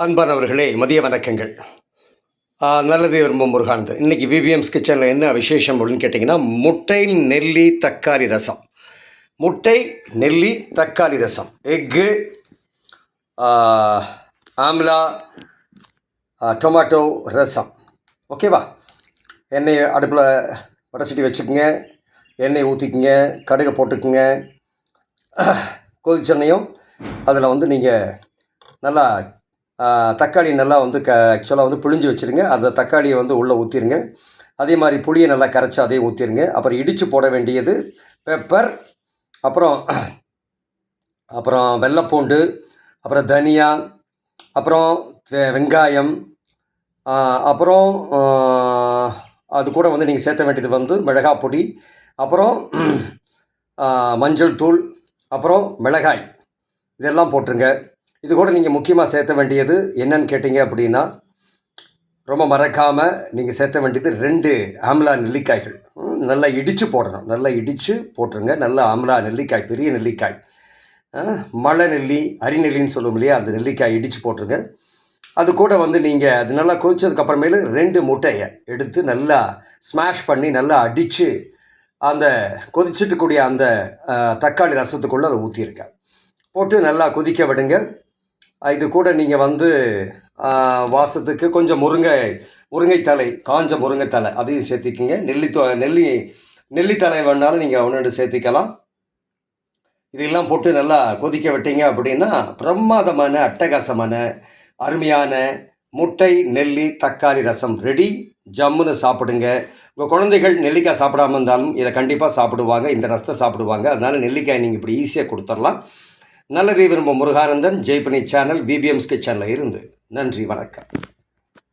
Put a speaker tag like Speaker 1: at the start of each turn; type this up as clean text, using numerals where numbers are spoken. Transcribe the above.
Speaker 1: அன்பானவர்களே, மதிய வணக்கங்கள். நல்லது விரும்பும் முருகானந்தன். இன்றைக்கி விபிஎம்ஸ் கிச்சனில் என்ன விசேஷம் அப்படின்னு கேட்டிங்கன்னா, முட்டை நெல்லி தக்காளி ரசம். முட்டை நெல்லி தக்காளி ரசம், எக்கு, ஆம்லா, டொமாட்டோ ரசம். ஓகேவா? எண்ணெய் அடுப்பில் வடச்சட்டி வச்சுக்கோங்க, எண்ணெய் ஊற்றிக்குங்க, கடுகை போட்டுக்குங்க. கொதிச்செண்ணையும் அதில் நீங்கள் நல்லா தக்காளி நல்லா ஆக்சுவலாக புழிஞ்சு வச்சுருங்க. அந்த தக்காளியை உள்ளே ஊற்றிடுங்க. அதே மாதிரி புளியை நல்லா கரைச்சி அதையும் ஊற்றிடுங்க. அப்புறம் இடித்து போட வேண்டியது பெப்பர், அப்புறம் அப்புறம் வெள்ளைப்பூண்டு, அப்புறம் தனியா, அப்புறம் வெங்காயம், அப்புறம் அது கூட நீங்கள் சேர்த்த வேண்டியது மிளகாய் பொடி, அப்புறம் மஞ்சள் தூள், அப்புறம் மிளகாய், இதெல்லாம் போட்டுருங்க. இது கூட நீங்கள் முக்கியமாக சேர்த்த வேண்டியது என்னன்னு கேட்டிங்க அப்படின்னா, ரொம்ப மறக்காமல் நீங்கள் சேர்த்த வேண்டியது 2 ஆம்லா நெல்லிக்காய்கள். நல்லா இடித்து போடணும். நல்லா இடித்து போட்டுருங்க. நல்ல ஆம்லா நெல்லிக்காய், பெரிய நெல்லிக்காய், மலை நெல்லி, அரிநெல்லின்னு சொல்லுவோம் இல்லையா, அந்த நெல்லிக்காய் இடித்து போட்டுருங்க. அது கூட நீங்கள் அது நல்லா கொதிச்சதுக்கப்புறமேலு 2 முட்டையை எடுத்து நல்லா ஸ்மாஷ் பண்ணி நல்லா அடித்து அந்த கொதிச்சுட்டு கூடிய அந்த தக்காளி ரசத்துக்குள்ளே அதை ஊற்றிருங்க. போட்டு நல்லா கொதிக்க விடுங்க. இது கூட நீங்கள் வாசத்துக்கு கொஞ்சம் முருங்கைத்தலை, காஞ்ச முருங்கைத்தலை அதையும் சேர்த்திக்கிங்க. நெல்லித்தலை வேணாலும் நீங்கள் ஒன்று சேர்த்திக்கலாம். இதெல்லாம் போட்டு நல்லா கொதிக்க விட்டீங்க அப்படின்னா பிரமாதமான, அட்டகாசமான, அருமையான முட்டை நெல்லி தக்காளி ரசம் ரெடி. ஜம்முன்னு சாப்பிடுங்க. உங்கள் குழந்தைகள் நெல்லிக்காய் சாப்பிடாமல் இருந்தாலும் இதை கண்டிப்பாக சாப்பிடுவாங்க, இந்த ரசத்தை சாப்பிடுவாங்க. அதனால் நெல்லிக்காய் நீங்கள் இப்படி ஈஸியாக கொடுத்துடலாம். நல்லதை விரும்பும் முருகானந்தன், ஜெய்பனி சேனல், விபிஎம்ஸ் கிச்சனில் இருந்து. நன்றி, வணக்கம்.